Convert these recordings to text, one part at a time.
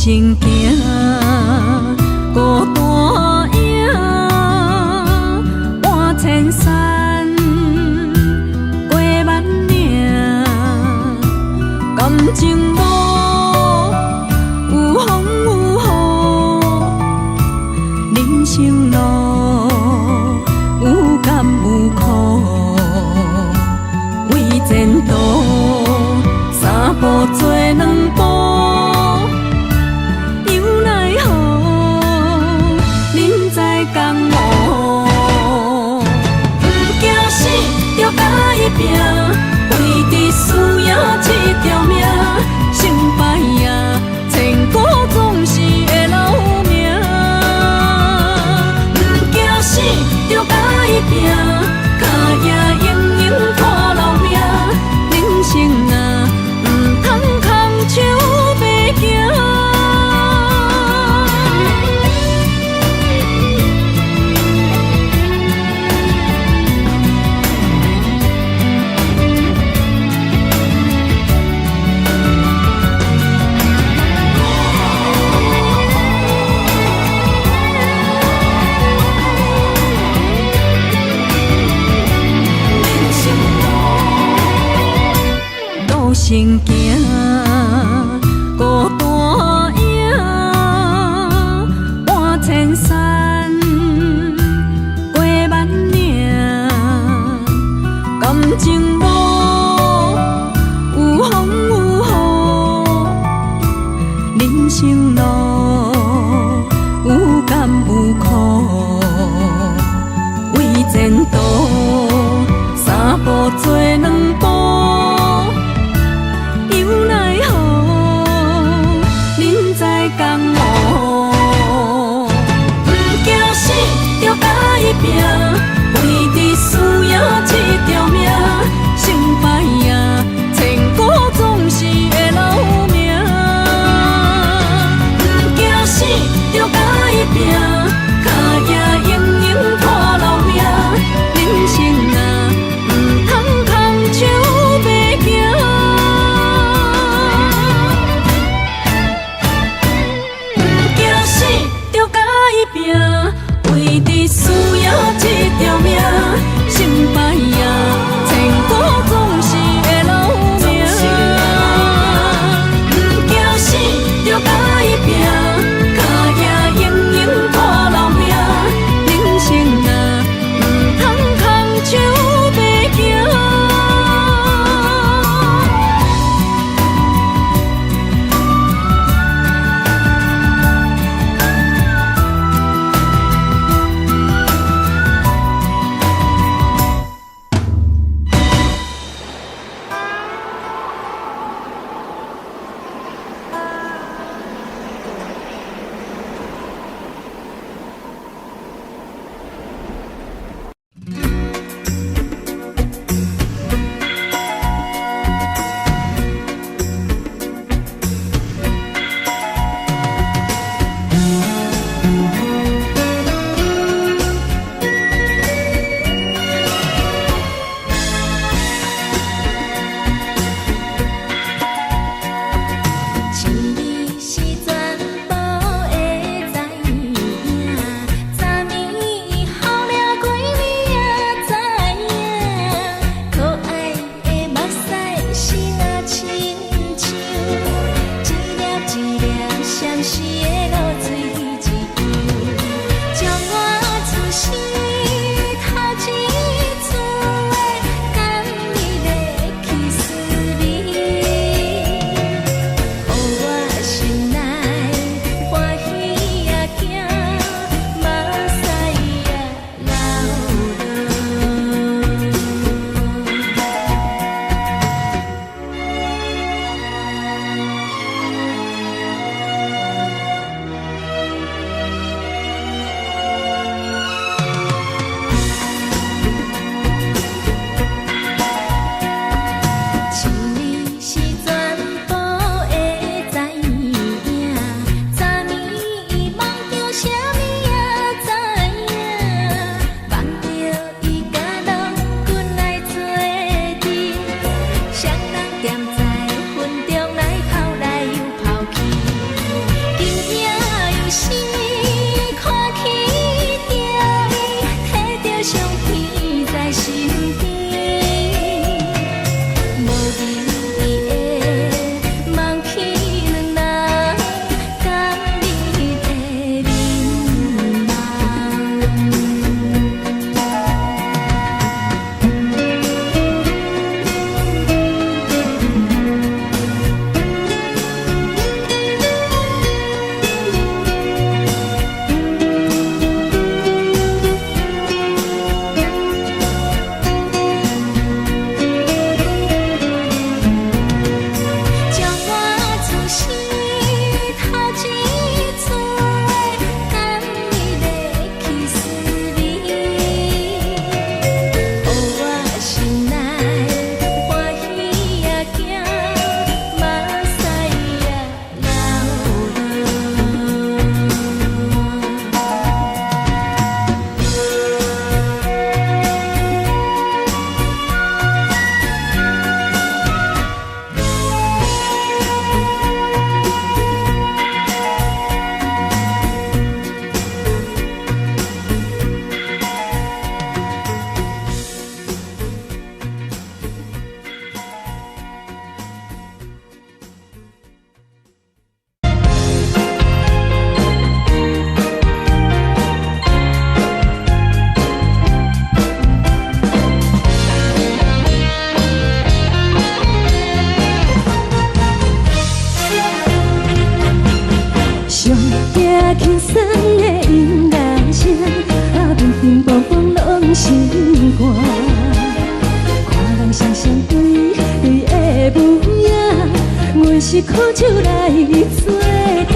行行，孤单影，换千山，过万岭，感情无有风有雨，人生路有甘有苦，为前途三步做两步。拼，为伫输赢这条命，成败也千古总是会留名。不惊死，就甲伊拼，脚也硬硬看留名。人生啊，唔通空手白行。行行，孤单影，换千山，过万岭，感情无有风有雨，人生路有甘有苦，为前途三步做两步。拼，为伫输赢这条命，成败也千古总是会留名。不送的音乐声，乒乒乓乓拢心肝。看人双双对对的舞影，阮是苦酒来作伴。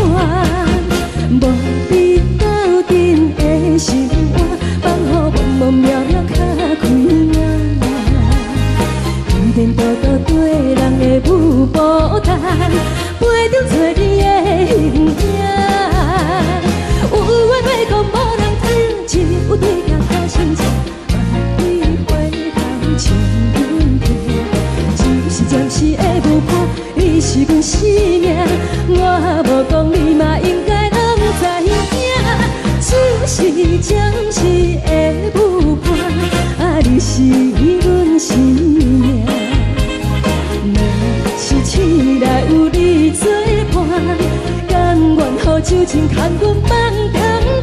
无比斗阵的心肝，放予茫茫渺渺较开眼。颠颠倒倒对人的舞步弹，陪着做你的形影。有话要讲，无人听，只有对镜头心情，万里回头像阮家。就是暂时的舞伴，你是阮生命，我无讲你嘛应该拢知影。就是暂时的舞伴，你是阮生命。若是醒来有你作伴，甘愿予酒精牵阮梦中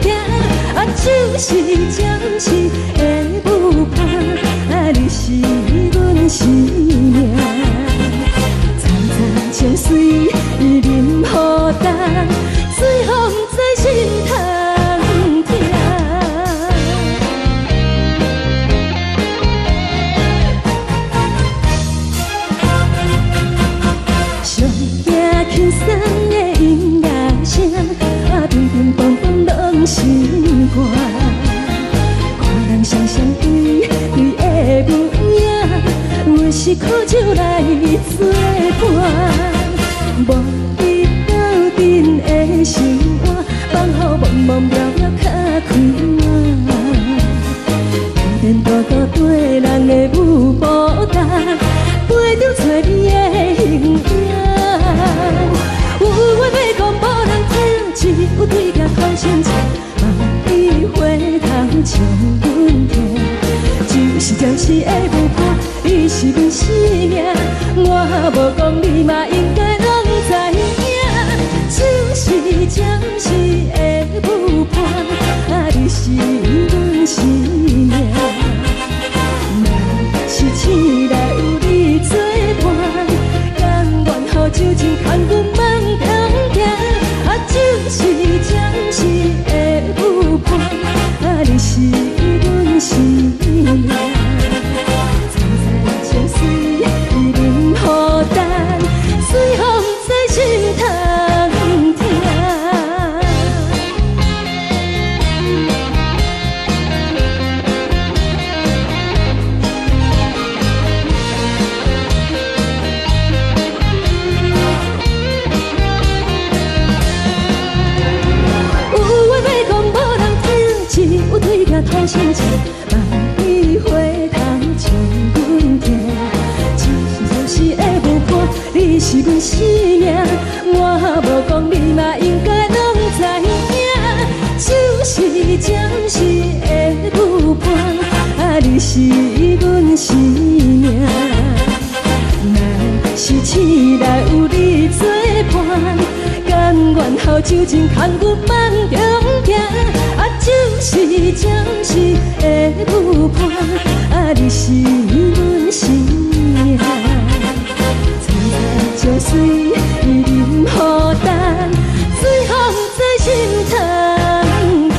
行。就是暂时的舞伴，你是阮生命。层层情水任何等，随风在心头。轻松的音乐声，乒乒乓乓拢心肝。看人双双对对的舞影，阮是苦酒来作伴。无比斗阵的心肝，放予茫茫渺渺较开眼。颠颠倒倒对人的舞步弹，陪着做你的形影。有话要讲，无人听，只有对镜看心情，万里回头像阮家。就是暂时的舞伴，你是阮生命，我无讲你嘛应该拢知影。就是暂时的舞伴，你是阮生命。若是醒来有你作伴，甘愿予酒精牵阮梦中行。就是暂时的舞伴，你是阮生命。层层情水任何等，随风在心头听。有对镜头心情，万里回头像阮家。就是暂时的舞伴，你是阮生命，我无讲你嘛应该拢知影。就是暂时的舞伴，你是阮生命。若是醒来有你作伴，甘愿予酒精牵阮梦中行。就是暂时的舞伴，你是阮生命。层层情水任何等，随风在心头行。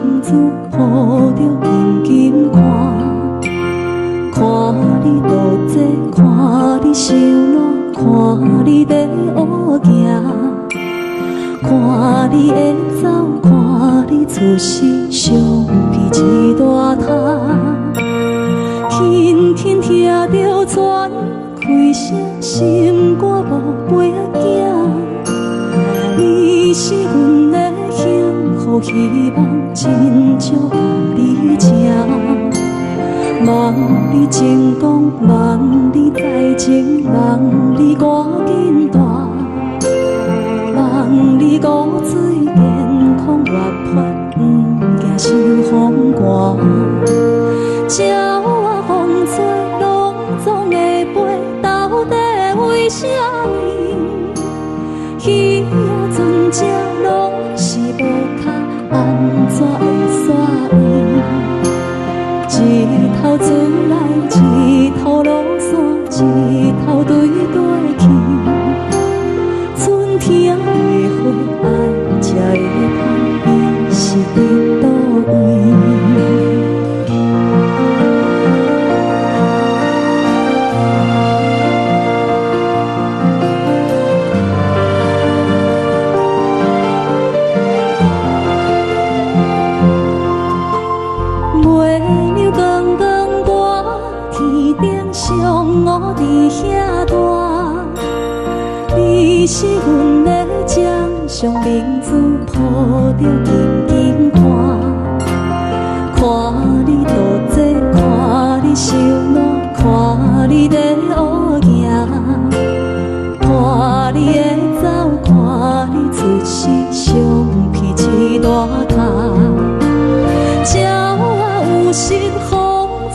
名字抱着紧紧看，看你独坐，看你受难，看你在乌行，看你会走，看你出世，相片一大摊，轻轻听着船开声，心肝宝贝仔囝，你是阮的幸福希望，真少甲你请。望你成功，望你再情，望你赶紧大，望你骨髓健康活泼，不惊受风寒。鸟仔风吹，拢总会飞，到底为什么？鱼仔船只拢是无脚，安怎会煞位？一头船来，一头落山，一头对对去。春天的花爱吃的香，伊是伫倒位？我伫遐大，你是阮的掌上明珠，抱着紧紧看，看你独坐，看你受难，看你在乌行，看你会走，看你出世，相片一大摊。鸟仔有时风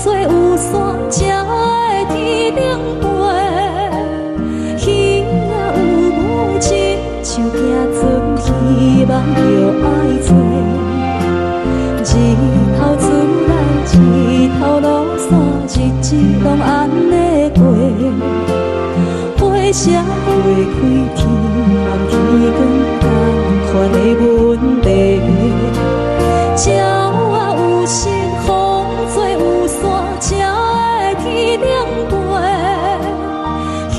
吹有伞，才会天顶飞。鱼仔有母亲，像行船，希望着爱做。一头船来，一头落山，日子拢安尼过。花谢花开，天暗天光，同款的问题。鸟仔有时风吹有伞，才会天顶飞。鱼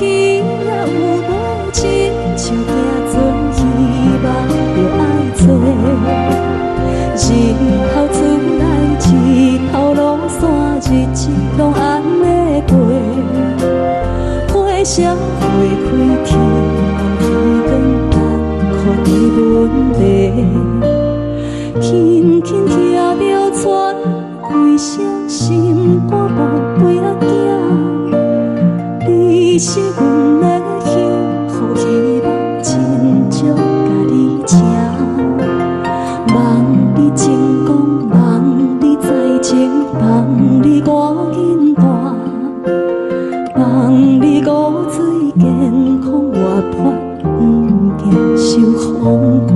仔有母亲，像行船，希望着爱做。一头船来，一头落山，日子拢安尼过。花谢花开，天暗天光，同款的问题。轻轻听着船开声，心肝宝贝仔囝，你是阮的幸福希望，真少甲你请。望你成功，望你再情，望你赶紧大，望你骨髓健康活泼，不惊受风寒。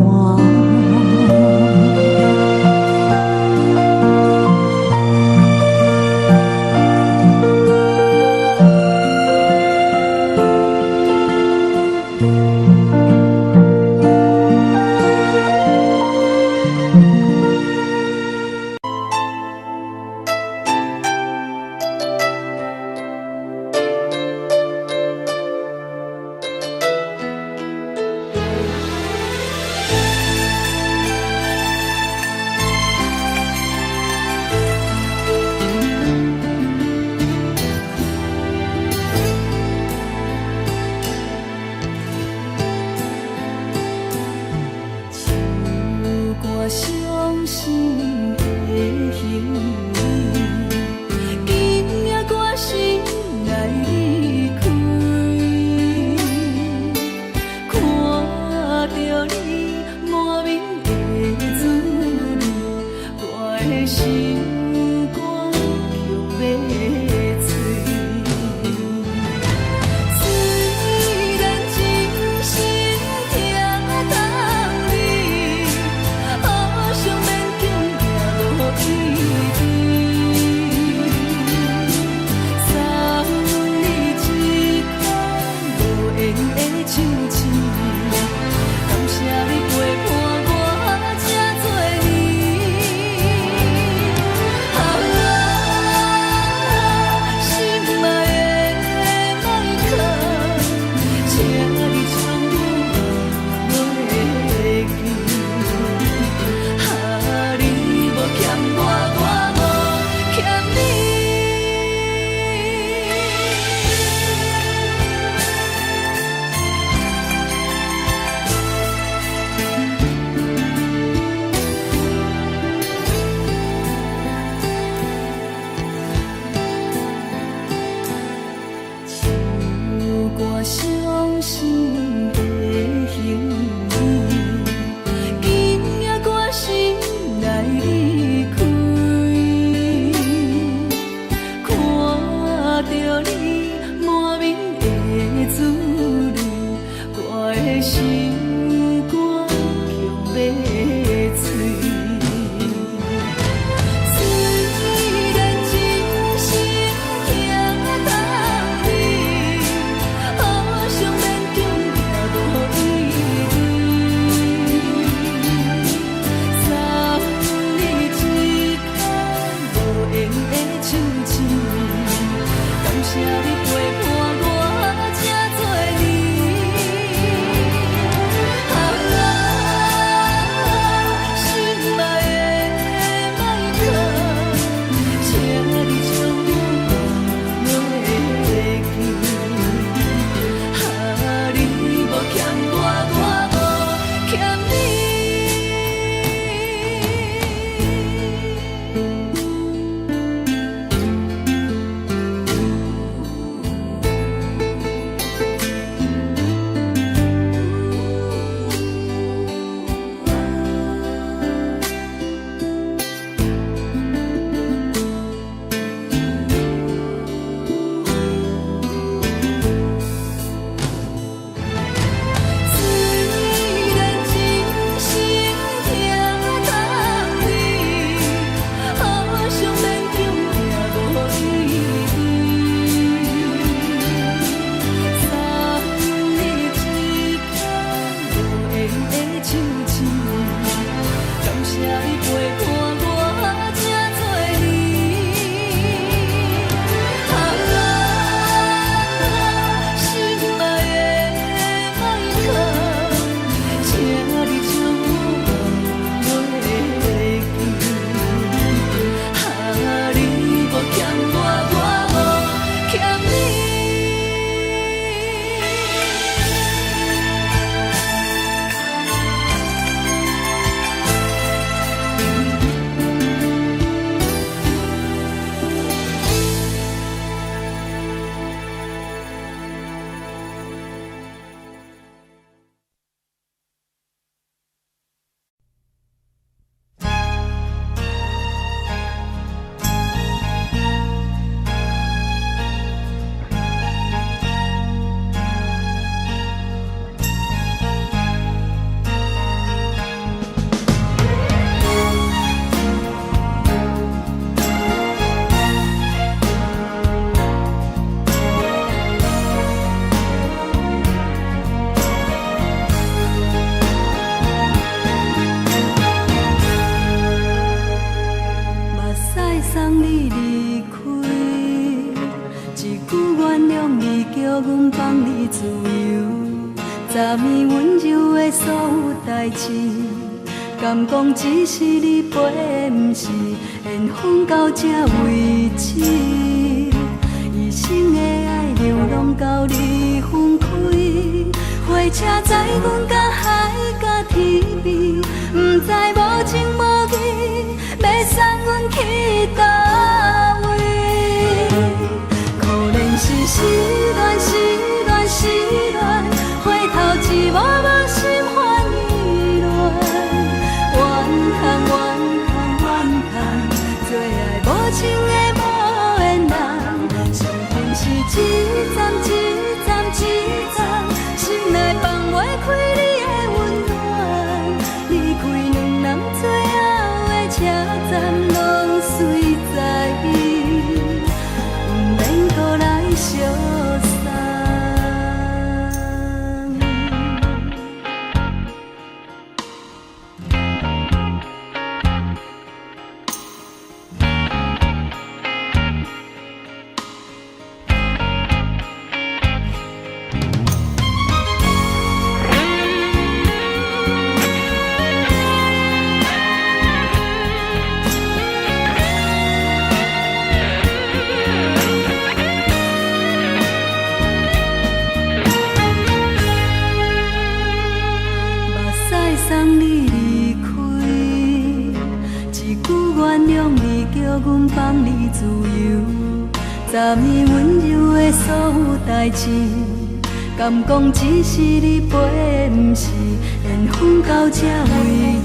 自由，昨暝温柔的所有代志，敢讲只是你陪，不是缘分到这为止。一生的爱流浪到你分开，火车载阮到海甲天边，不知无情无义，要送阮去倒位？可怜是失恋，失恋，失恋，回头一幕幕心烦意乱，怨叹，怨叹，怨叹，最爱无情的无缘人，上恨是一站一站一站，心内放袂开你的温暖，离开两人最后的车站，拢随在伊，不免搁来相送。送你离开，一句原谅你，叫阮放你自由。昨暝温柔的所有代志，敢讲只是你陪，不是缘分到这为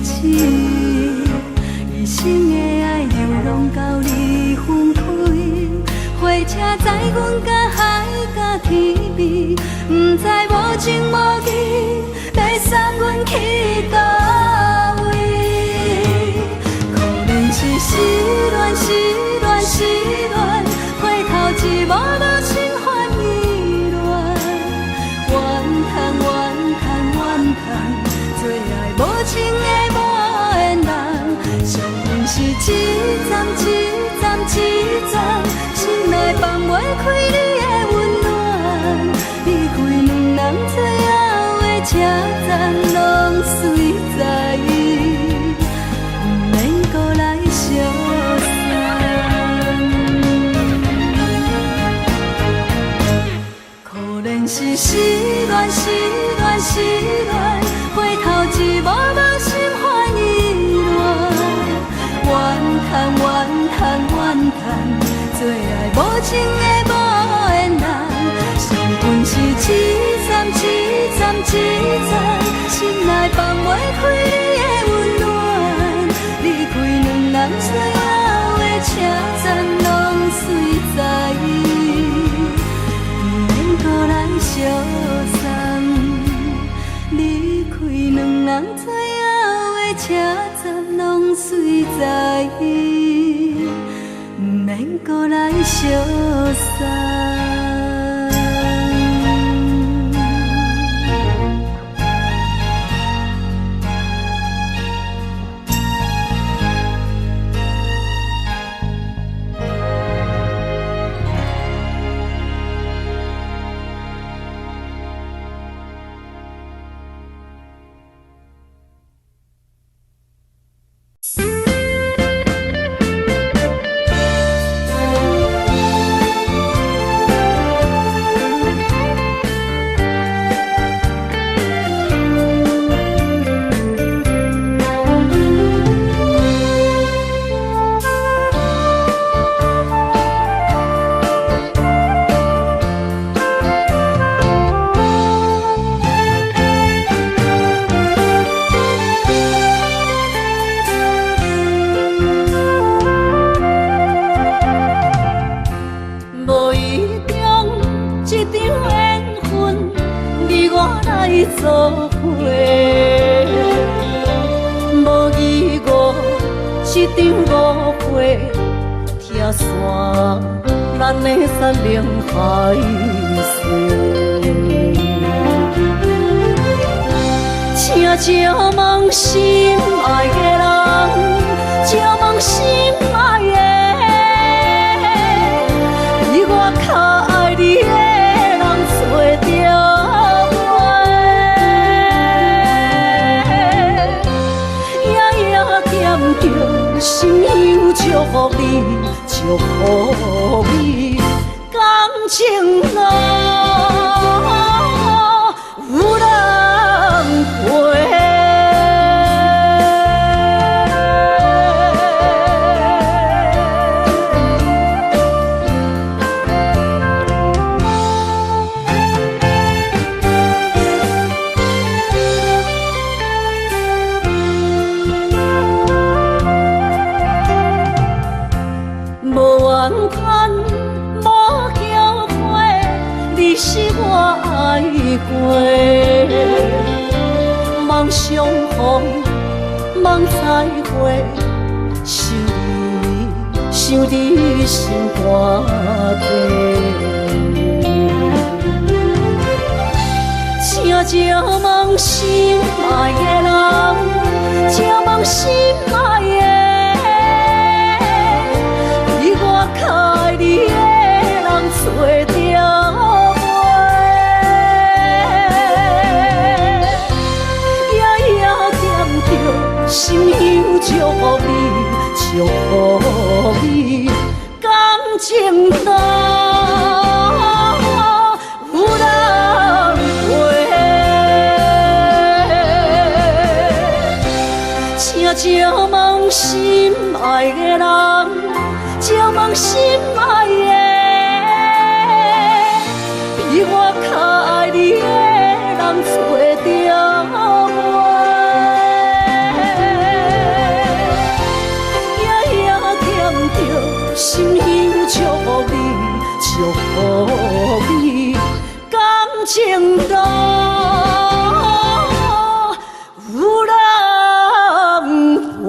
止。一生的爱流浪到你分开，火车载阮到海甲天边，不知无情无义，要送阮去倒位？可怜是失恋，失恋，失恋，回头一幕幕心烦意乱，怨叹，怨叹，怨叹，最爱无情的无缘人，上恨是一站一站一站，心内放袂开你的温暖，离开两人最后的车站，拢随在伊，不免搁来相送。可怜是失恋，失恋，失恋，回头一幕幕心烦意乱，怨叹，怨叹，怨叹，最爱无情的无缘人，上恨是一站一站一站，心内放袂开你的温暖，离开两人最后的车站，拢随在伊，不免搁来相送。离开两人最后的车站，拢随在伊，不免搁来相送。做伙，无义误一场误会，拆散咱的山盟海誓。请照望心爱的人，照望心爱的，比我较爱你的人找着。心有祝福你，祝福你，感情路有人陪。无怨无后悔，你是我爱过。梦相逢，梦再会，想你心肝底。请借问心爱的人，借问心爱的。爱你的人找着袂，夜夜惦着，心有祝福你，祝福你，感情路有人陪。请借问心爱的人。借问心爱的，比我较爱你的人找着袂，夜夜惦着，心有祝福你，祝福你，感情路有人陪。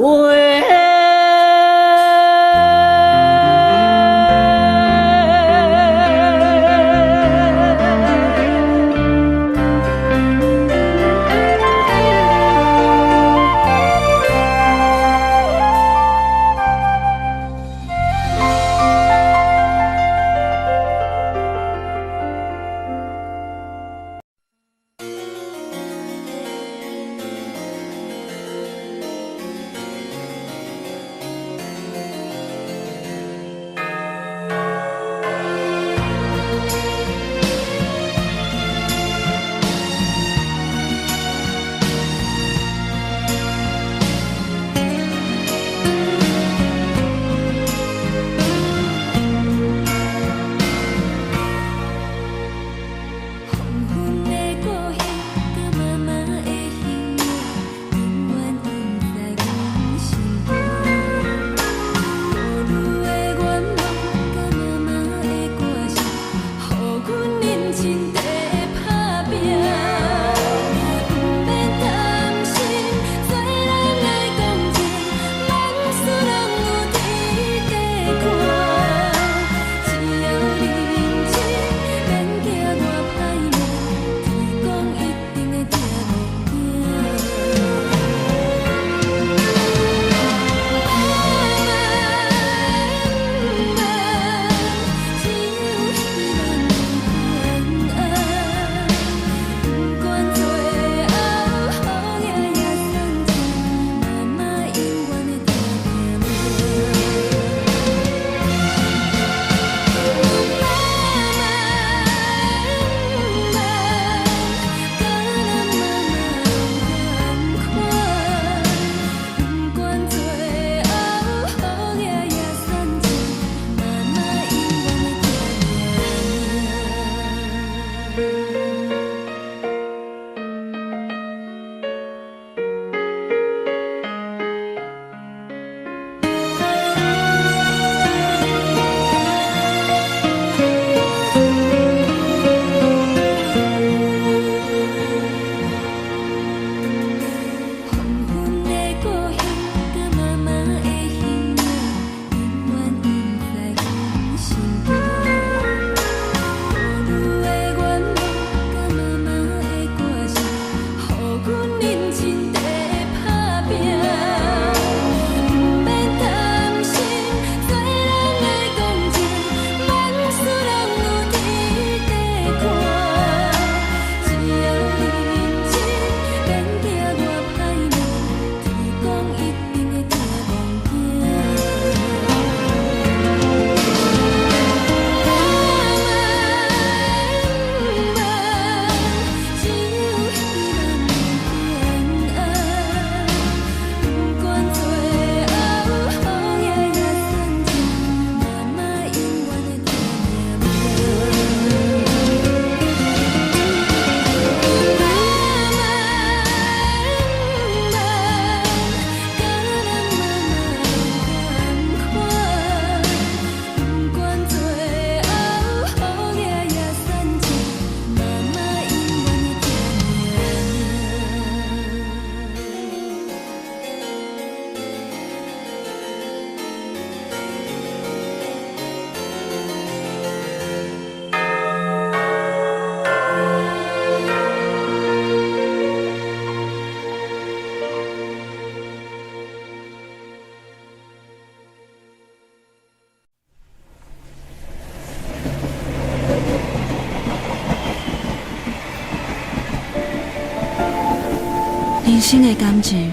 生的感情，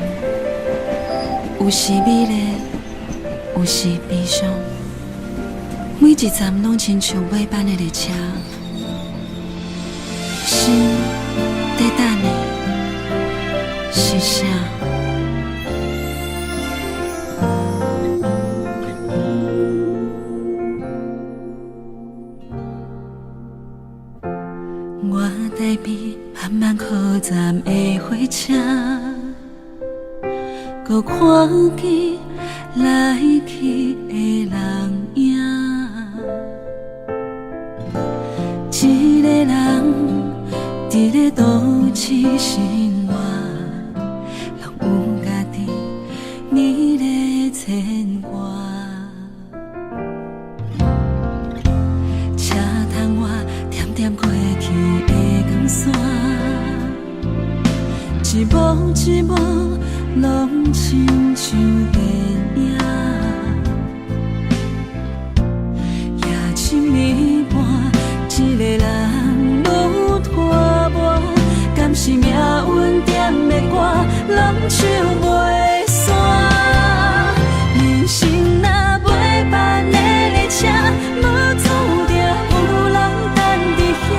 有时美丽，有时悲伤。每一站拢亲像尾班的列车，心在等你，是啥？我台边慢慢靠站的火车，搁看见来去的人影。一个人伫咧都市生活，拢有家己你咧牵挂。车窗外点点过去的光线，一幕一幕拢亲像电影。夜深暝半，一个人愈拖磨，敢是命运点的歌，拢唱袂煞。人生若袂办的列车，无注定有人等伫遐。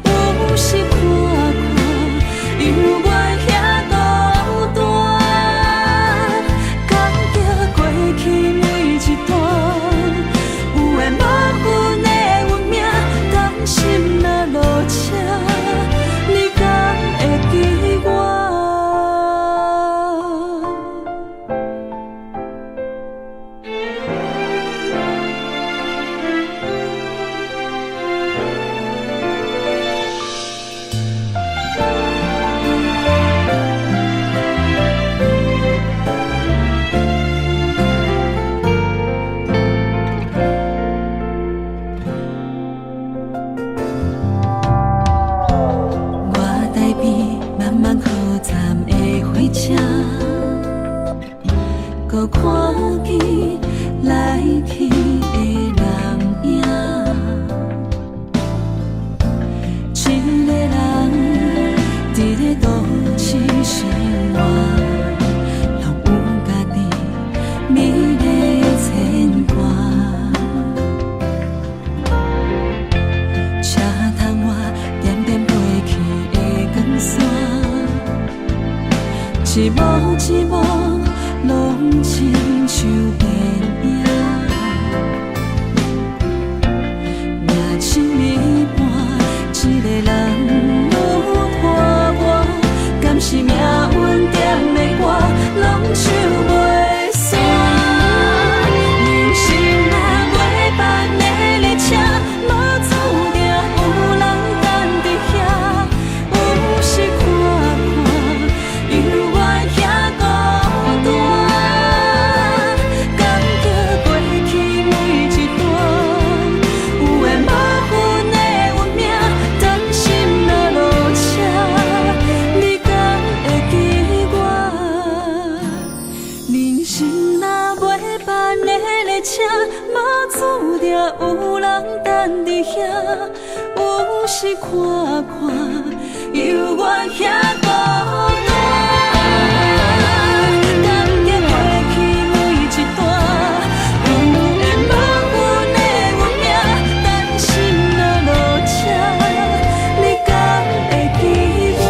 有时看看，犹原遐孤单，感激过去每一段，有缘无份的运命，甘心若落车，你敢会记我？我台边慢慢靠站的火车，搁看见来去的人影。一个人伫咧都市生活，拢有家己美丽牵挂。车窗外点点过去的光线，一幕一幕拢亲像电影。夜深暝半，一个人愈拖磨，敢是命运点的歌，拢唱袂煞。人生若袂办的列车，无注定有人等伫遐。有时看看，犹原遐孤单，感激过去每一段，有缘无份的运命，甘心若落车，你敢会记我？人生若袂办的列车，无注定有人等伫遐。有时看看，犹原遐孤单，感激过去每一段，有缘无份的运命，甘心若落车，你敢会记我？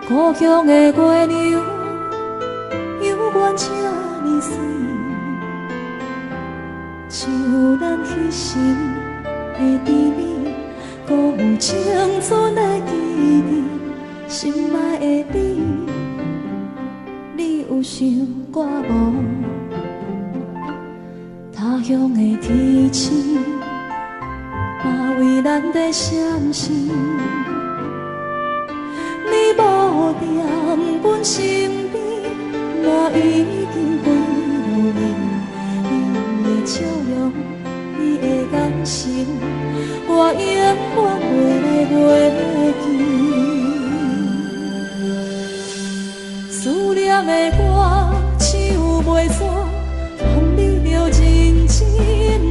故乡的月亮，犹原这呢水，像咱彼时的甜蜜，搁有青春的记忆。心爱的你，你有想过无？他乡的天星，嘛为咱在闪烁。你无在阮身边，我已经归路眠。你的笑容，你的眼神，我永远袂记。思念的歌唱袂煞，望你着认真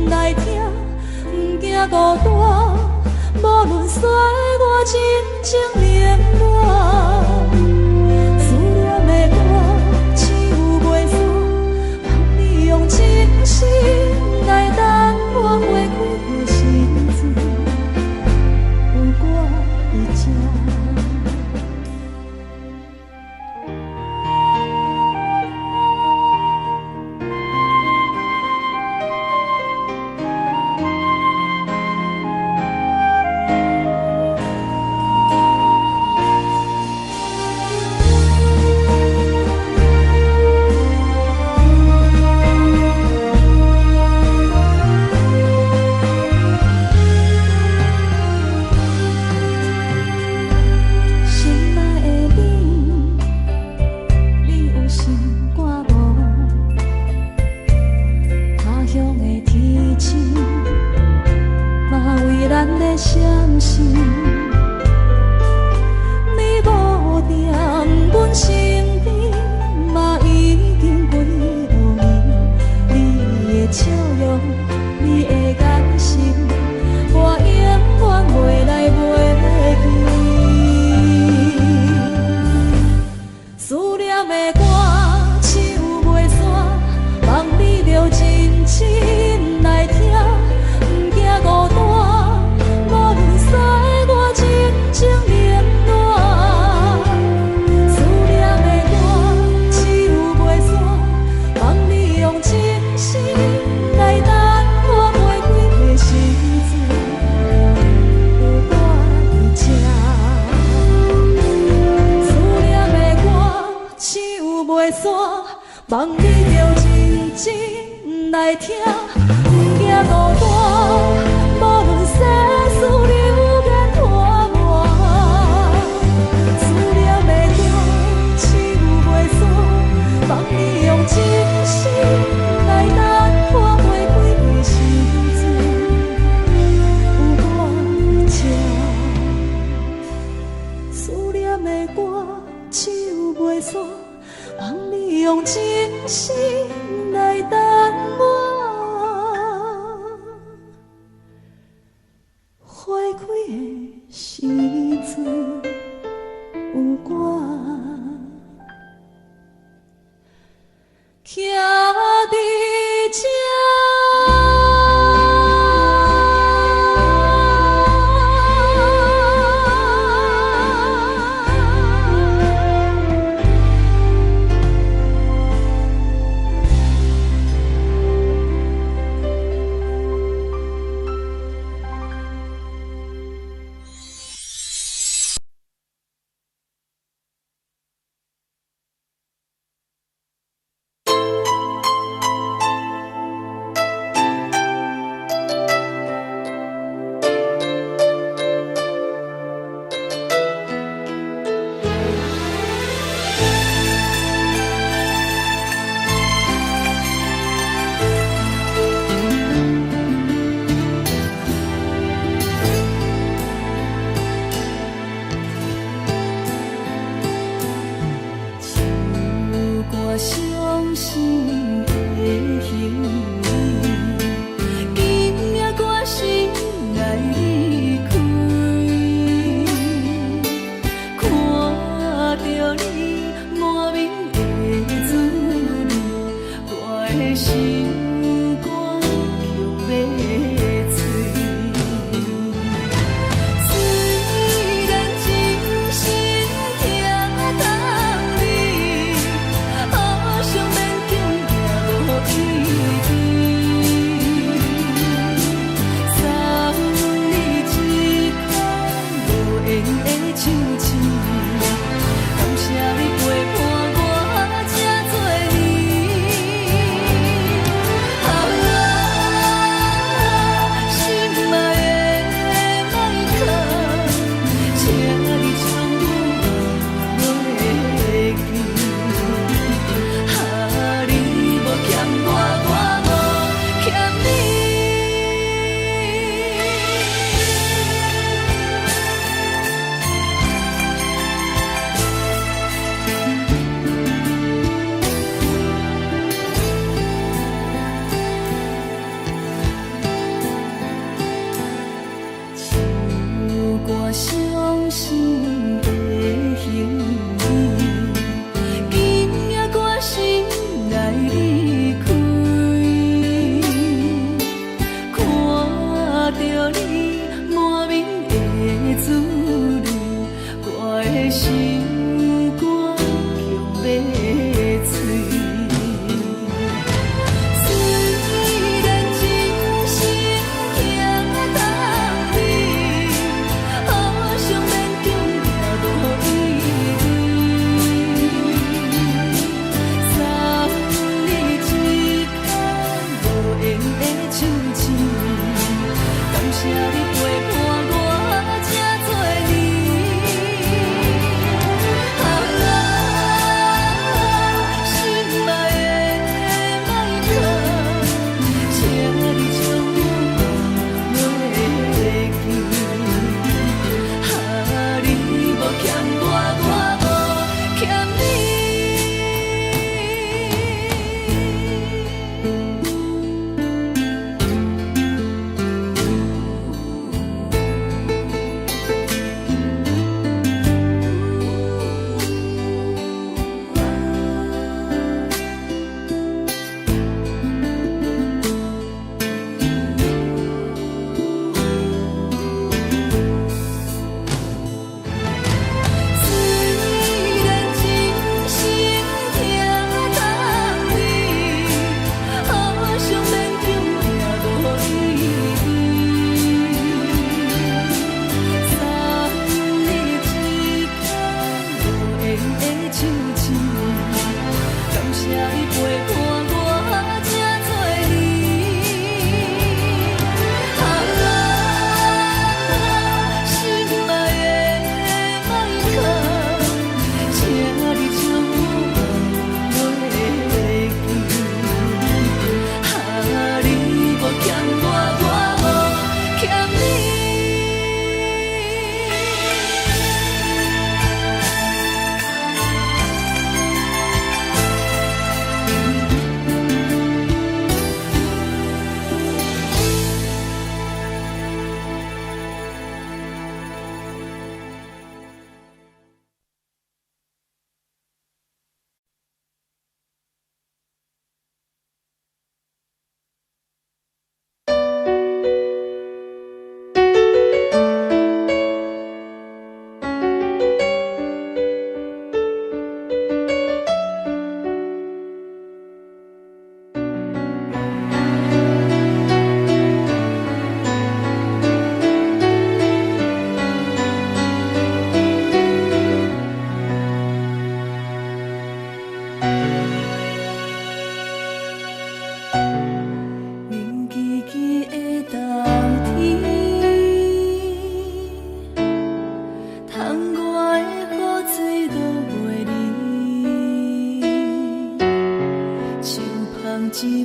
来听，不惊孤单。无论衰我真情连满，思念的歌唱袂煞，望你用真心来等我花开的时阵，有我伫这。望你着认真来听，不惊孤单，无论世事流言拖磨，思念的歌手袂煞，望你用真心来等我花开的时阵，有我这思念的歌手袂煞。望你用真心来等我，花开的时阵有我徛伫这。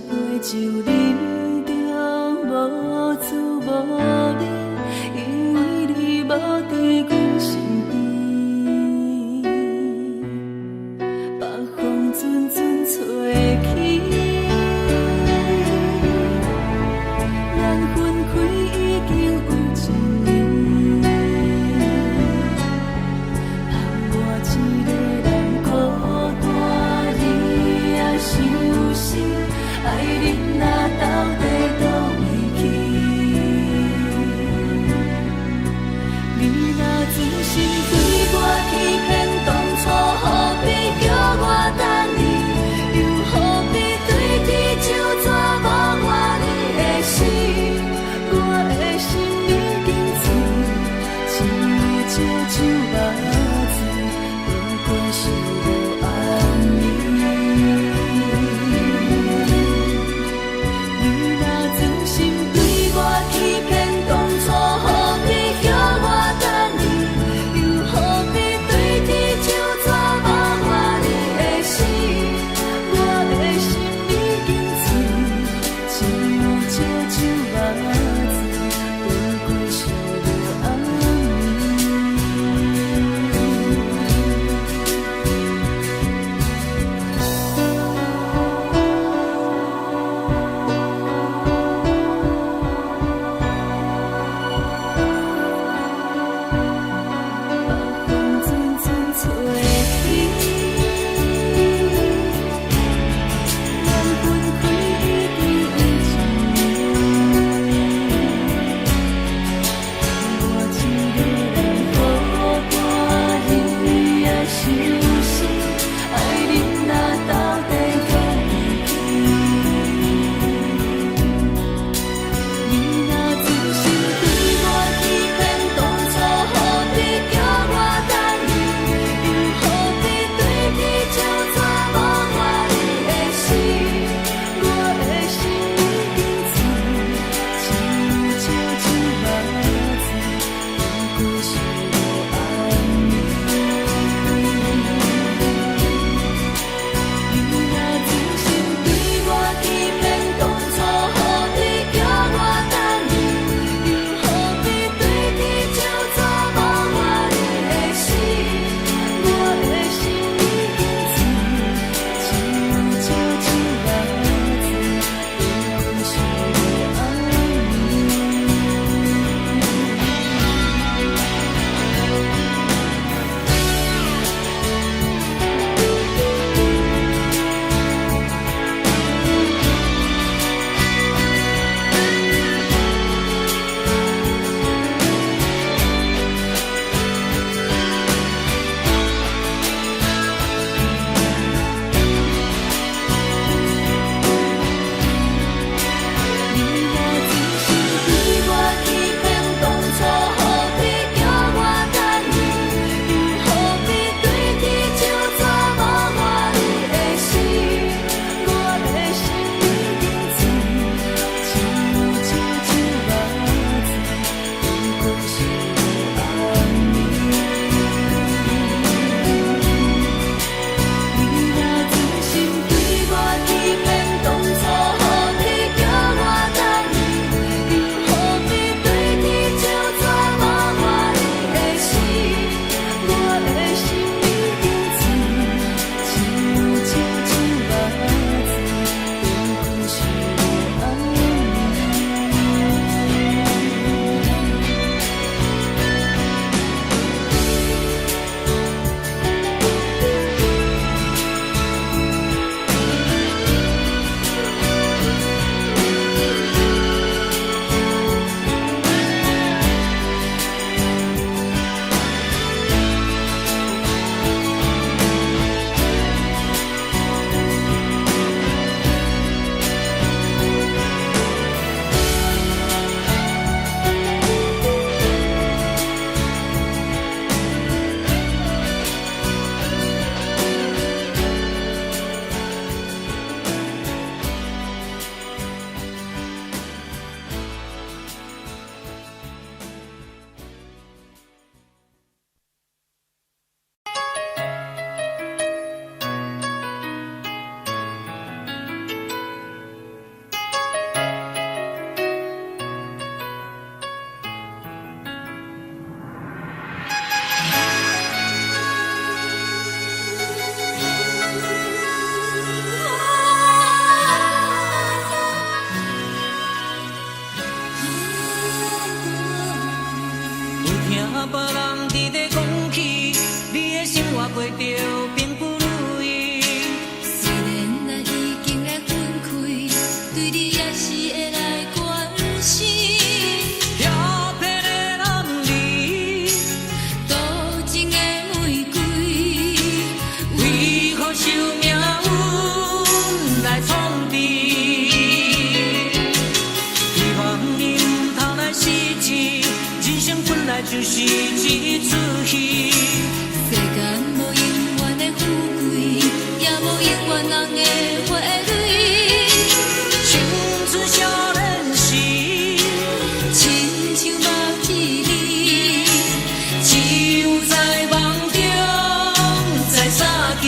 杯酒饮着无滋无味，因为你无伫阮身边，北风阵阵吹起，咱分开已经有一年，盼我一个人孤单，你也伤心，爱恁若到底倒位去？你若真心并不如意。虽然咱已经来分开，对你也是会来关心。遐撇的男儿，多情的玫瑰，为何受命运来创治？希望你唔通来失志，人生本来就是一出戏。世间无永远的富贵，也无永远人的花蕊。青春少年时，亲像目一字，只有在梦中才相见。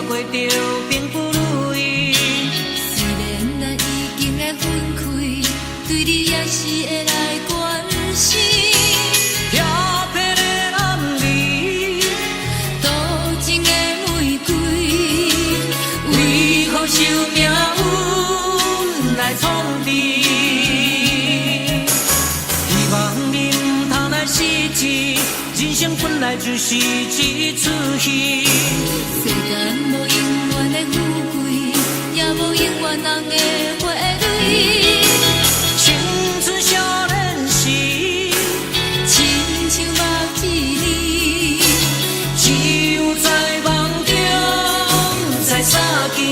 过着并不如意，虽然咱已经来分开，对你也是会来关心。遐撇的男儿，多情的玫瑰，为何受命运来创治？希望你唔通来失志，人生本来就是一出戏。世间无永远的富贵，也无永远人的花蕊。青春少年时，亲像目一字，只有在梦中才相见。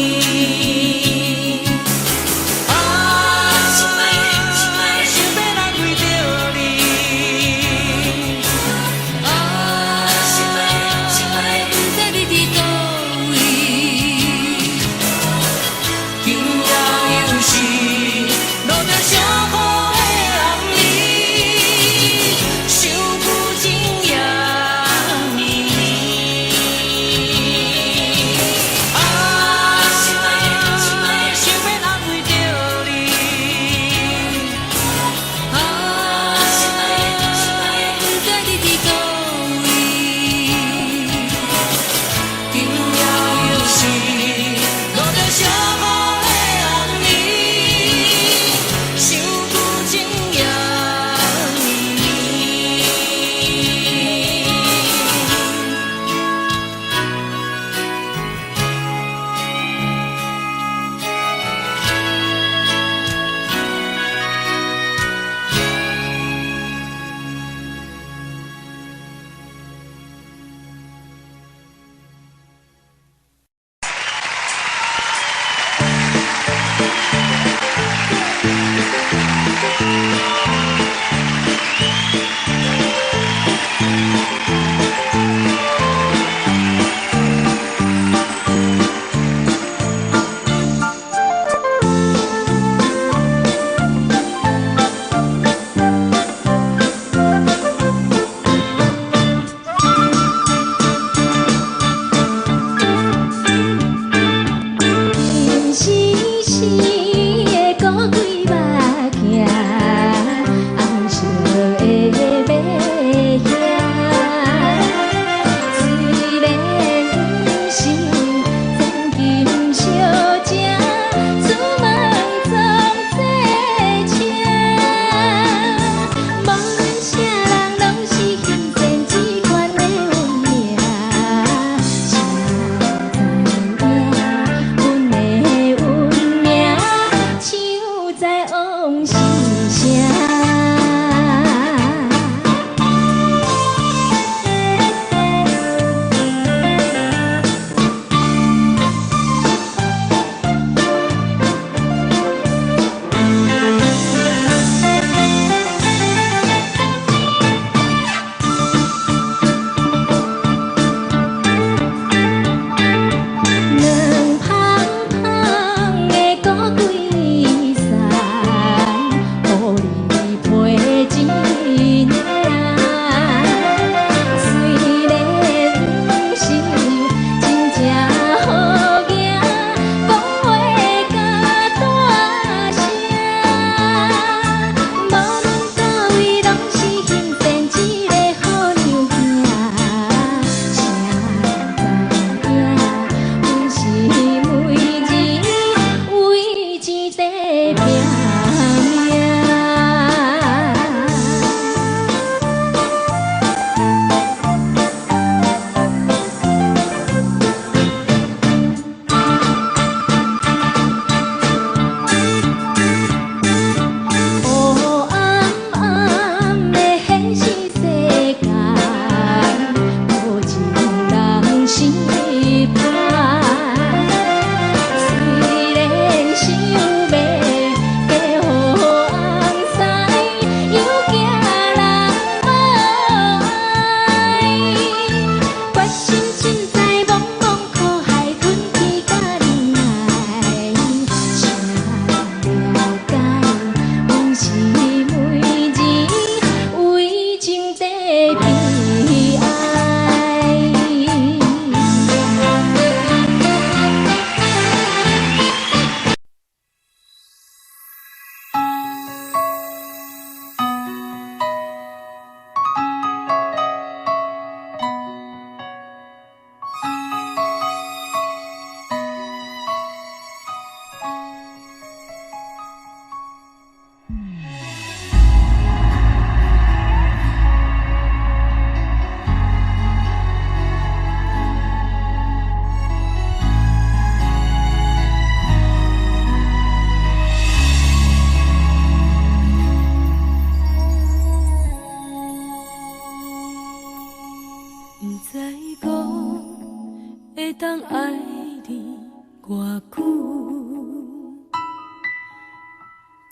歌曲，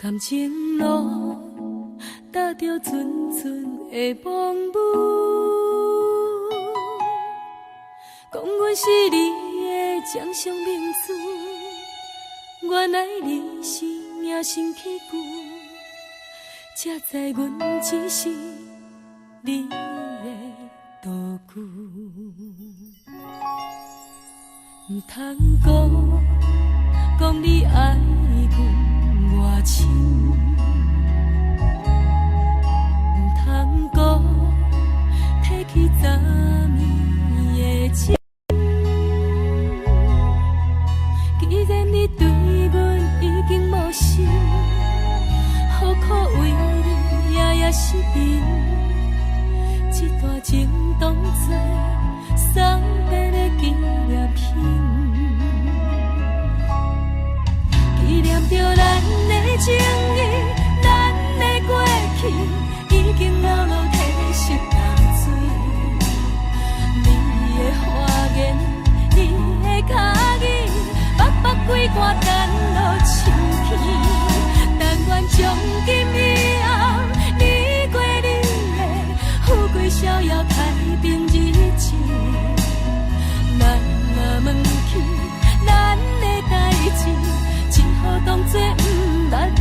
感情路踏着纯纯的风舞，讲阮是你的掌上明珠，原来你是命生起句，才知阮只是你的道具。唔通讲你爱阮偌深，唔通讲提起昨暝的情。既然你对阮已经无心，何苦为你夜夜失眠？这段情当作送别的纪念品，纪念着咱的情谊，咱的过去已经流落褪色淡水。你的花言，你的脚语，白白几挂等落深去，但愿从今以后，你过你的富贵逍遥太平日子。咱若问起咱的代志，只好当作不捌你。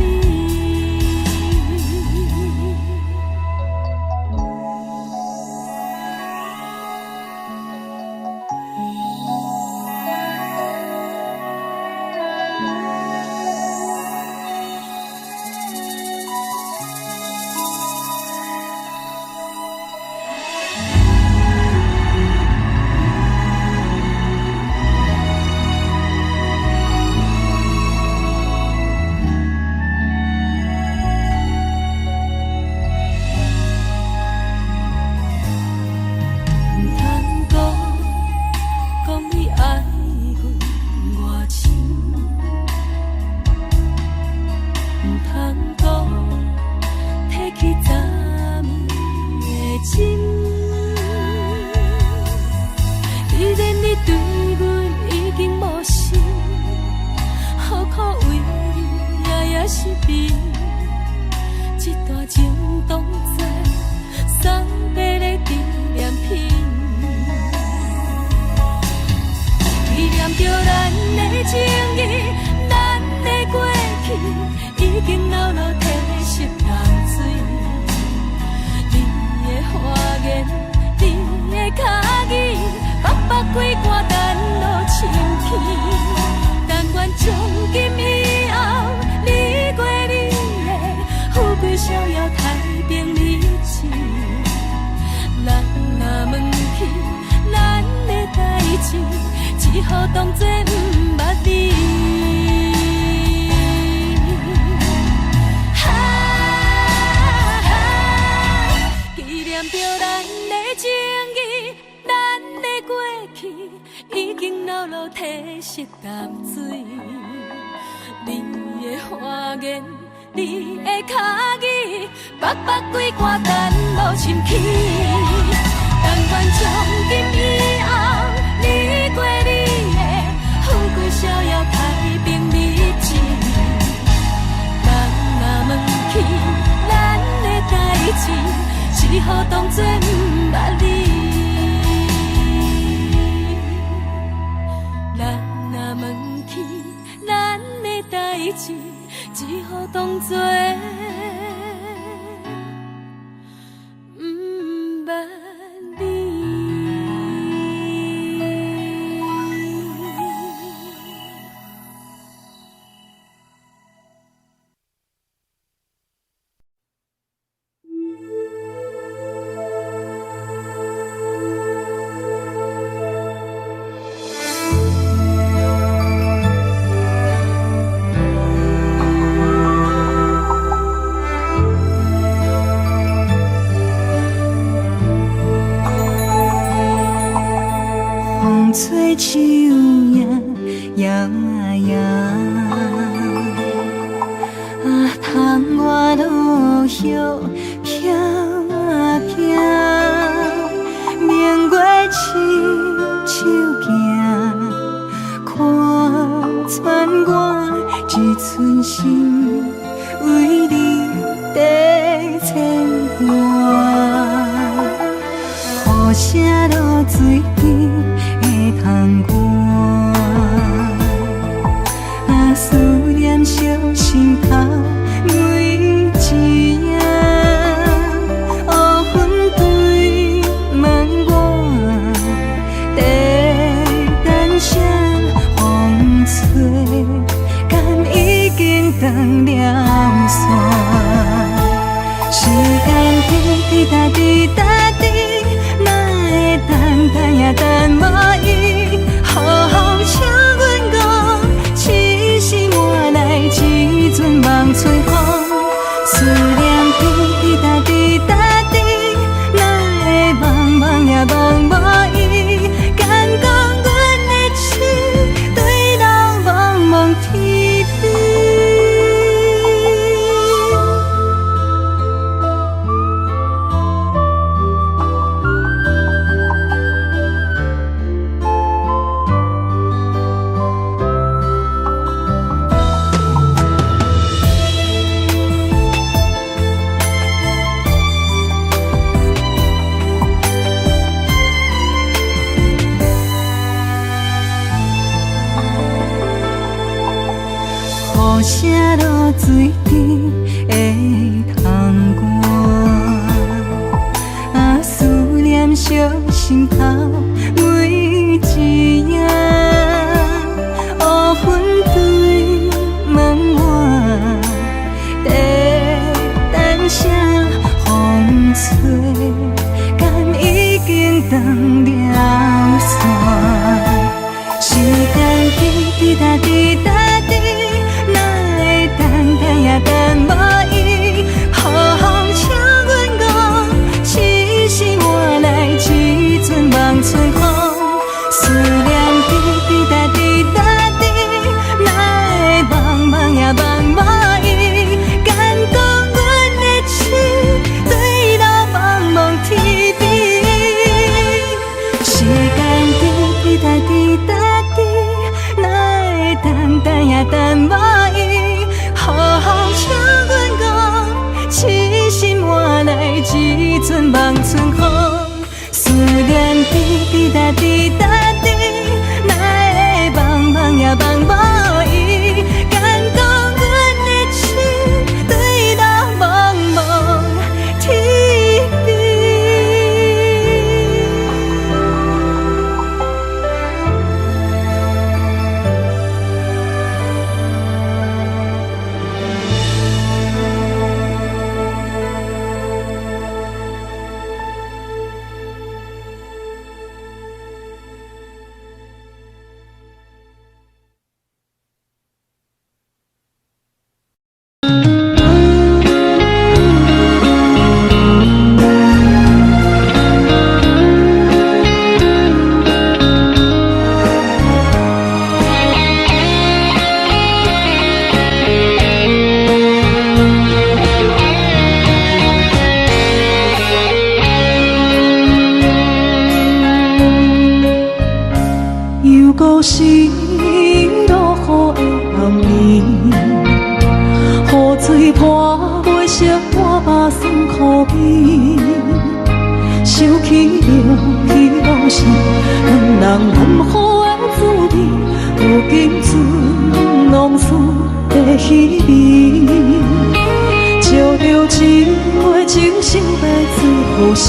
只好当作不捌你。纪念着咱的情谊，咱的过去已经流落褪色淡水。你的花言，你的脚语，白白几挂等落深去。但愿从今以后，你过你的富贵逍遥太平日子。咱若问起咱的代志，只好当作不捌你。咱若问起咱的代志，只好当作吹树叶摇啊摇，啊，窗外落叶飘啊飘，明月亲手行，看全我一寸心，为你在牵挂。雨声落水边会通我，啊思念烧心头每一夜。乌云对问我，在等啥风吹，敢已经断了线？时间滴答滴答滴，哪会等也等无伊？好好请阮讲，痴心换来一阵梦吹风。思念滴答滴答滴，哪会茫茫也茫无伊？敢讲阮的痴，对人茫茫天边。雨声落水边会通我，啊思念烧心头每一夜。乌云对问我，在等啥风吹，敢已经断了线？时间滴答滴答滴，也等无伊，好好请阮讲，痴心换来一阵梦春风。思念滴答滴答滴，哪会茫茫也茫无伊？敢讲阮的痴，对人茫茫天边。时间滴答滴答滴，哪会等也等无伊？好好请阮讲，痴心换来一阵梦春风。思念滴答滴答滴，哪会茫茫也茫无伊？敢讲阮的痴，对人茫茫天边。故心落雨的暗暝，雨水泼袂湿我目酸苦味，想起了彼往事，两人暗好的滋味，如今存往事的稀微，照着一月情深白最好心。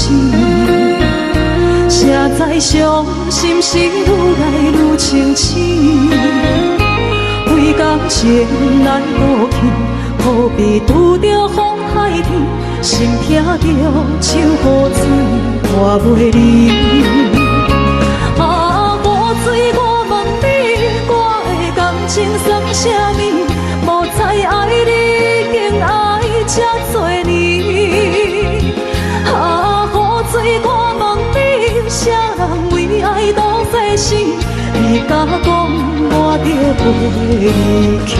谁知伤心事愈来愈清醒，为感情难过去，何必拄着风海天？心痛着手雨水拖袂离。啊，雨水，我问你，我的感情算啥物？无知爱你，竟爱这多年。啊，雨水，我问你，啥人为爱都费心？你敢讲我着袂离去？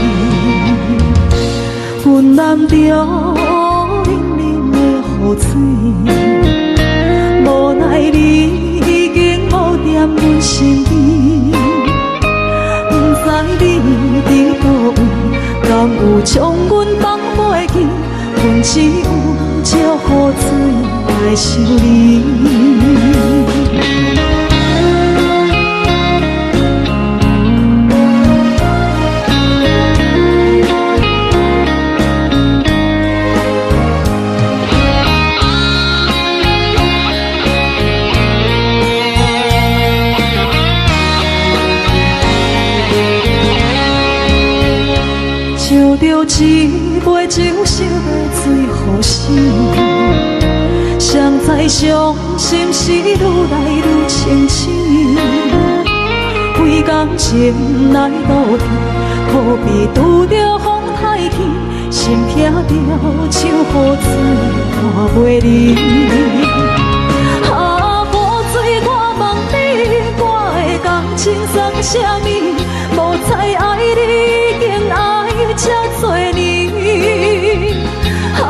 阮难着冷冷的雨水，无奈你已经无踮阮身边。知你伫倒位，敢有将阮放袂记？阮只有借雨水来想你。烧着一杯酒，烧要醉予心。谁知伤心事愈来愈清醒，为感情来路去，可比拄着风太起，心撇着手雨水看袂离。啊，雨水，我问你，我的感情算啥物？无猜爱你，竟爱这多年。啊，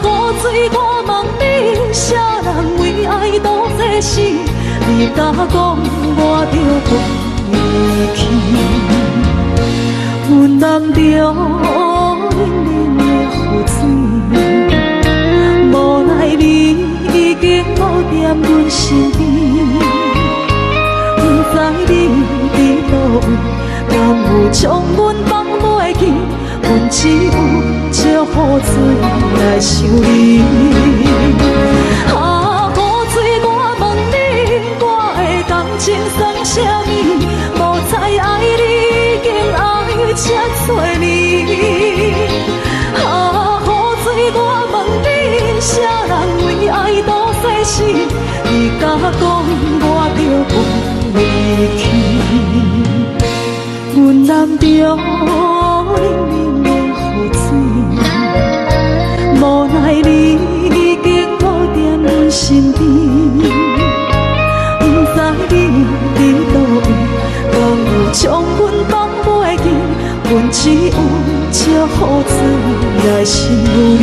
雨水，我问你，啥人为爱赌这死？你甲讲我着飞去，阮淋着冷冷的雨水，无奈你已经无踮阮身边。不知你伫倒位，敢有将阮放袂记？阮只有借雨水来想你。啊，雨水，我问你，我的感情算啥物？无猜爱你，竟爱这多年。啊，雨水，我问你，啥人为爱赌世事？你甲讲我着飞去，阮淋着冷冷的雨水，无奈你已经无踮阮身边。不知你伫倒位，敢有将阮放袂记？阮只有借雨水来想你。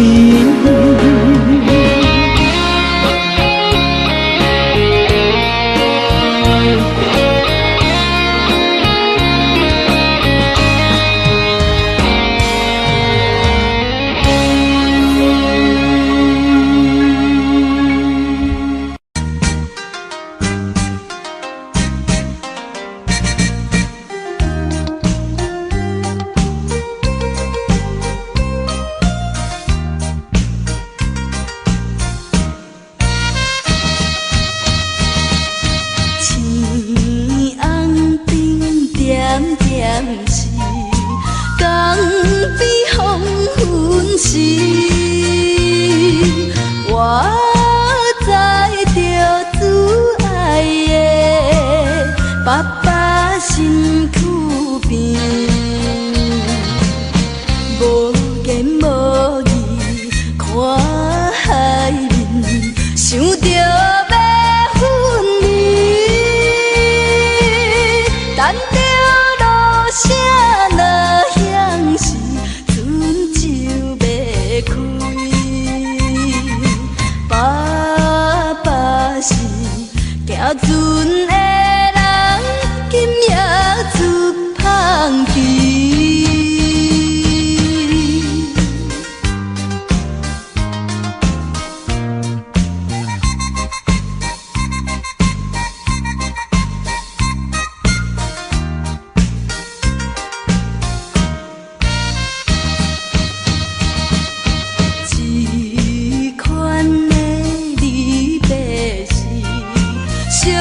就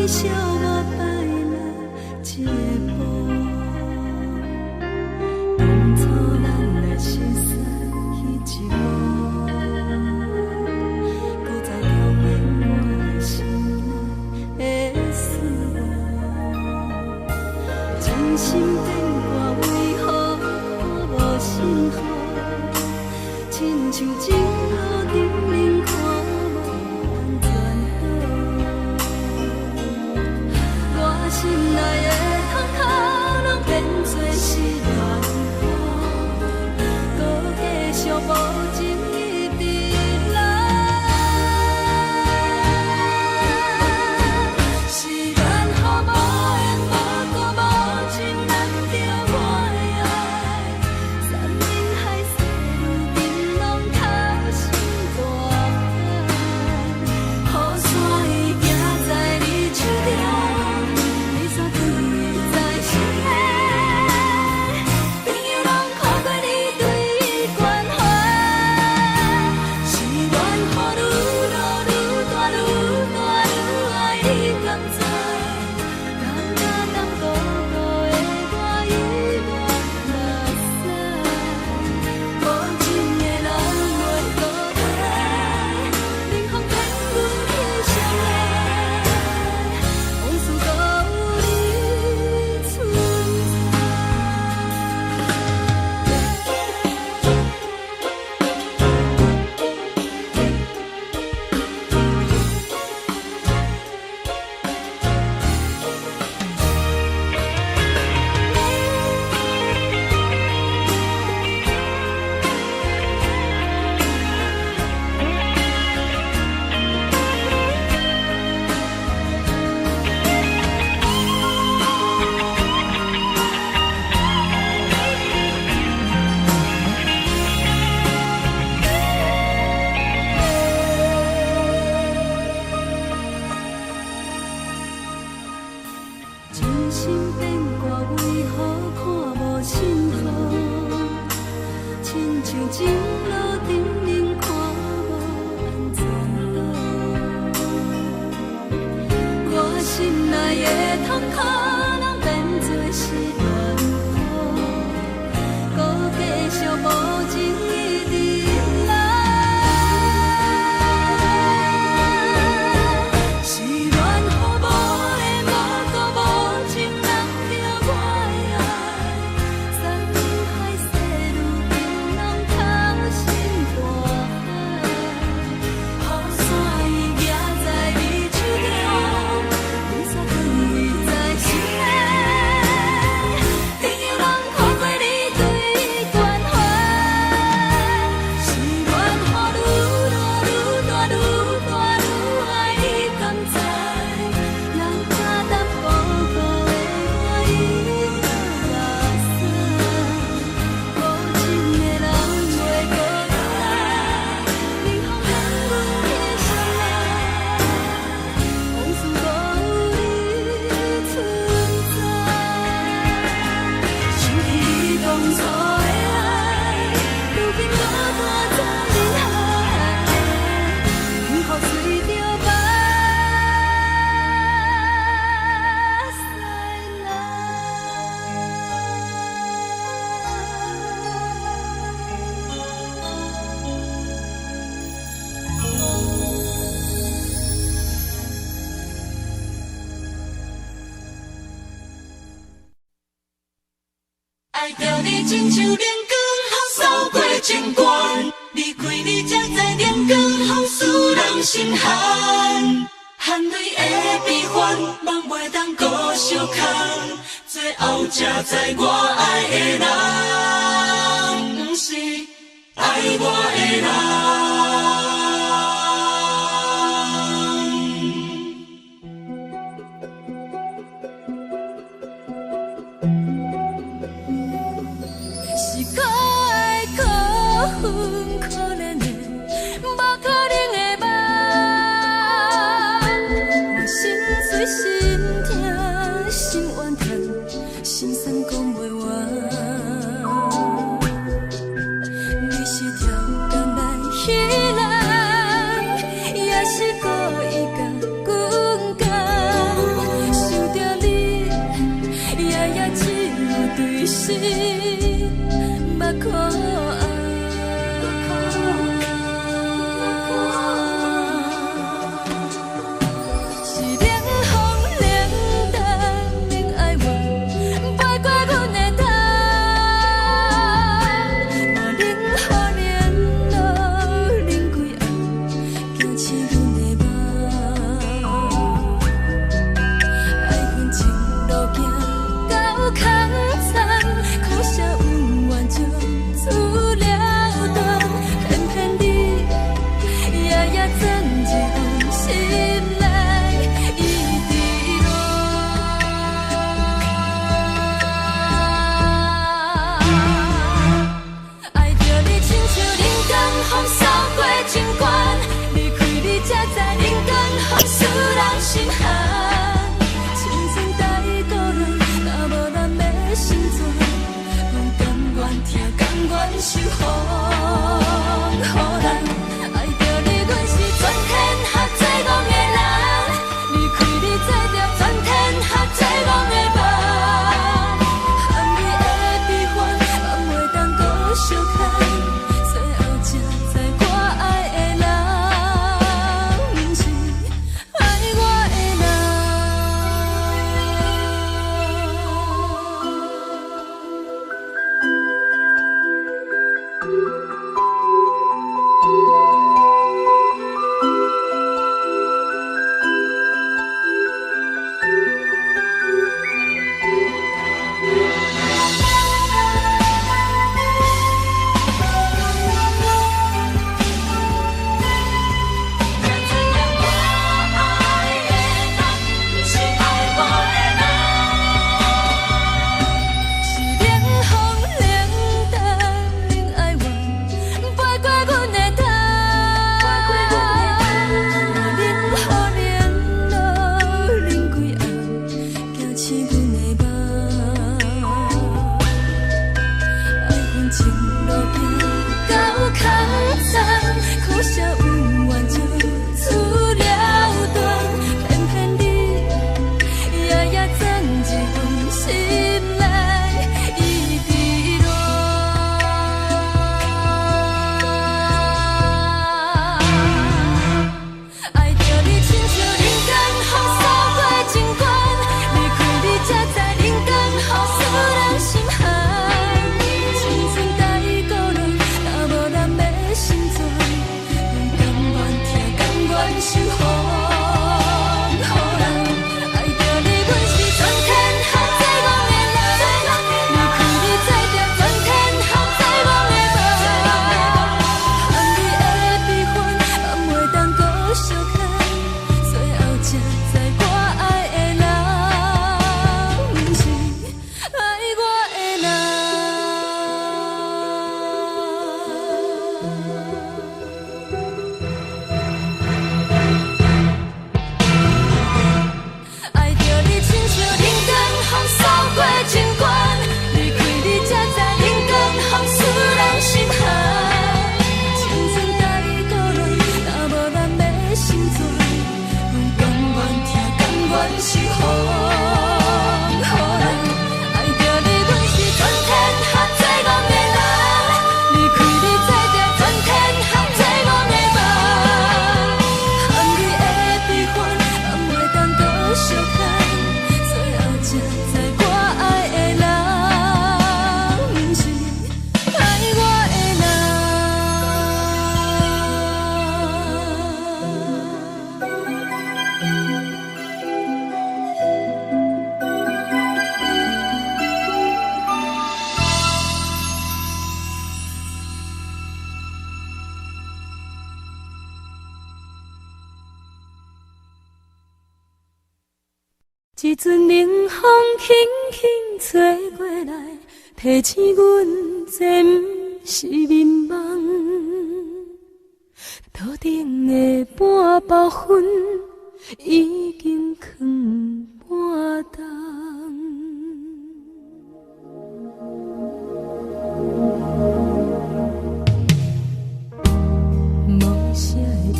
惜我摆了这步，当初咱来熟悉彼一幕，搁再重演我心内的思慕。真心变卦为何看无信号？亲像情路顶面看无完全好，我心内的痛苦拢变作是乱花，搁继续无情一直来。是缘和无缘，无果无情，难着我的爱。山盟海誓，如今拢透心大海。雨伞已行在你手中，你煞对伊在心内。朋友拢看过你对关怀，是缘雨愈落愈大愈大愈爱你甘知？甘敢当孤孤的我遗忘目屎，无情的人袂孤单，冷风骗阮去相爱，往事搁有你存在。真心变卦为何看无信号？亲像情路顶面看无安全岛，我心内的痛苦拢变作是乱花，搁继续无情一直来。是缘和无缘，无果无情，难着我的爱。山盟海誓，如今拢透心大海。雨伞已行在你手中，你煞对伊在心内。朋友拢看过你对关怀，是缘雨愈落愈大愈大愈爱你甘知？人敢当孤孤的我遗忘目屎，无情的人袂孤单，冷风骗阮去相爱，往事搁有你存在。想起你当初的爱，如今搁大在人海，幸福随着目屎爱着你亲像连光，好扫过情关。离开你才知连光风使人心寒。含泪的悲欢，望袂当搁相牵。最后才知我爱的人，不是爱我的人。是可爱可恨可怜的，无可能的梦。我心碎心痛心怨叹，心酸讲袂完。你是挑工来彼人，也是故意甲阮讲。是目眶红。是冷风冷淡，免爱我，飞过阮的头。我冷雨连落，淋几暗，惊醒阮的梦。爱恨情路行到空残，苦涩温婉就出了断，偏偏你夜夜钻入阮心内。风扫过情关，离开你才知人间风使人心寒。青春待孤单，若无咱要成全，阮甘愿听，甘愿受风雨人。爱着你，阮是全天下最戆的人，离开你才着全天下最戆的梦。含你的悲欢，嘛袂当搁相牵。一阵冷风轻轻吹过来，提醒阮这不是眠梦。头顶的半包云已经藏半冬。无声的夜，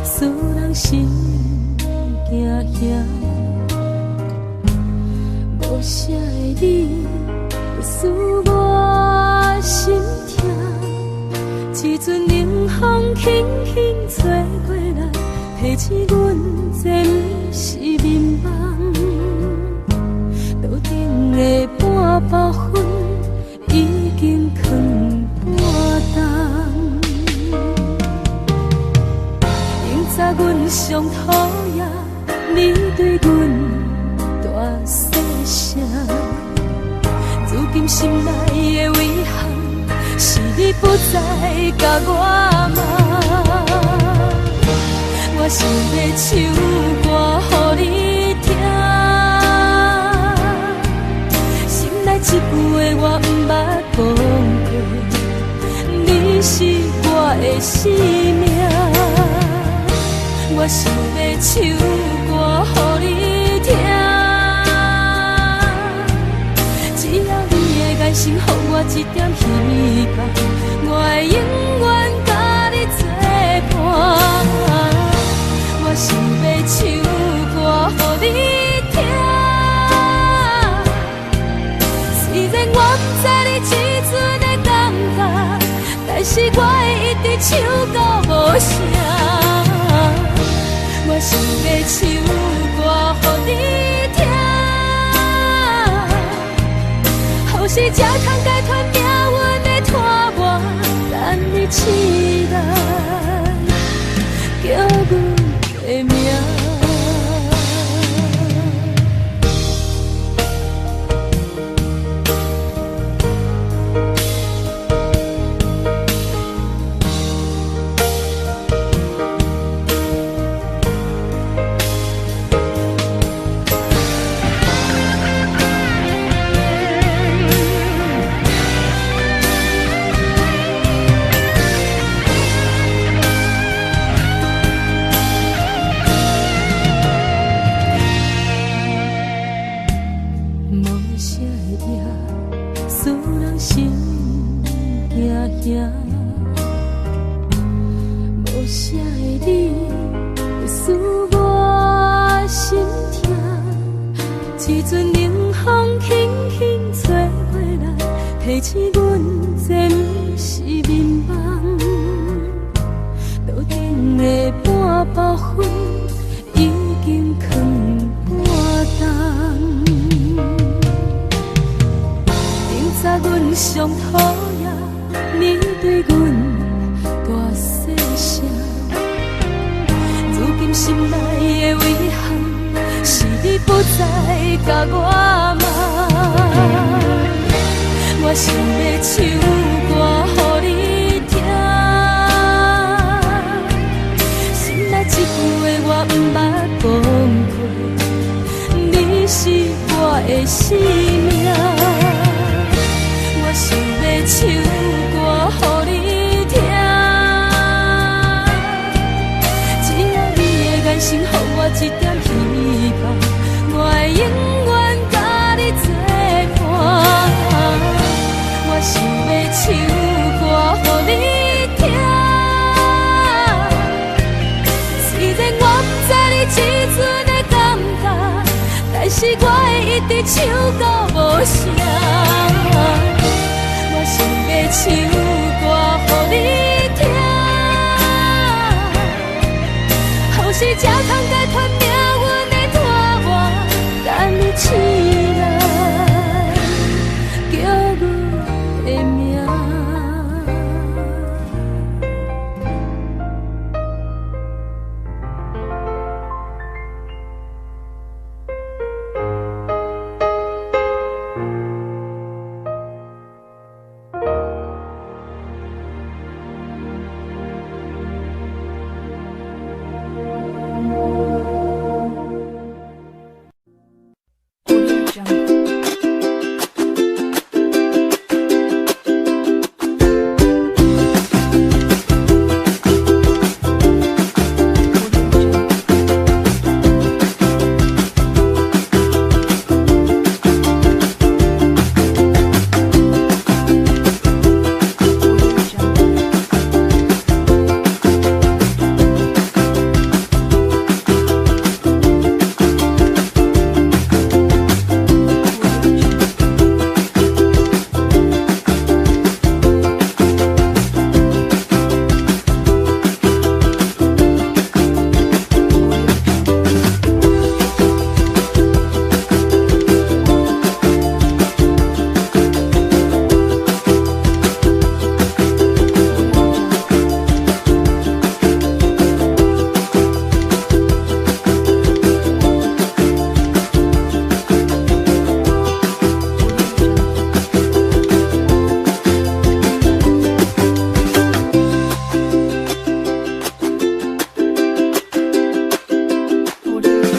使人心惊惊。无声的你，使我心痛。一阵冷风轻轻吹过来，提醒阮这不是眠梦。桌顶的半包粉已经放半冬。明早阮上讨厌你对阮大细声，如今心内的遗憾，是你不再甲我骂。我想要唱歌予你听，心内一句话我不捌讲过，你是我的生命。我想要唱歌予你听，只要你的眼神予我一点希望，我会永远甲你作伴。我想要唱歌予你听，虽然我不知你这阵的感觉，但是我会一直唱到无声。我想要唱歌予你听，予是才通解脱命运的拖磨，等你起来叫阮的名。无啥的你，会使我心痛。一阵冷风轻轻吹过来，提醒阮这不是眠梦。桌顶的半包粉已经放半冬。明早阮上讨厌你对阮大细声，如今心内的遗憾，是你不再甲我骂。我想要唱歌予你听，心内一句话我不捌讲过，你是我的生命。我想要唱歌予你听，只要你的眼神予我一点希望，我会永远甲你作伴。我想要唱歌予你听，虽然我不知你这阵的感觉，但是我会一直唱到无声。我想要唱歌予你听，予是才通解脱命运的拖磨，等你起来叫阮的名。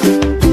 你。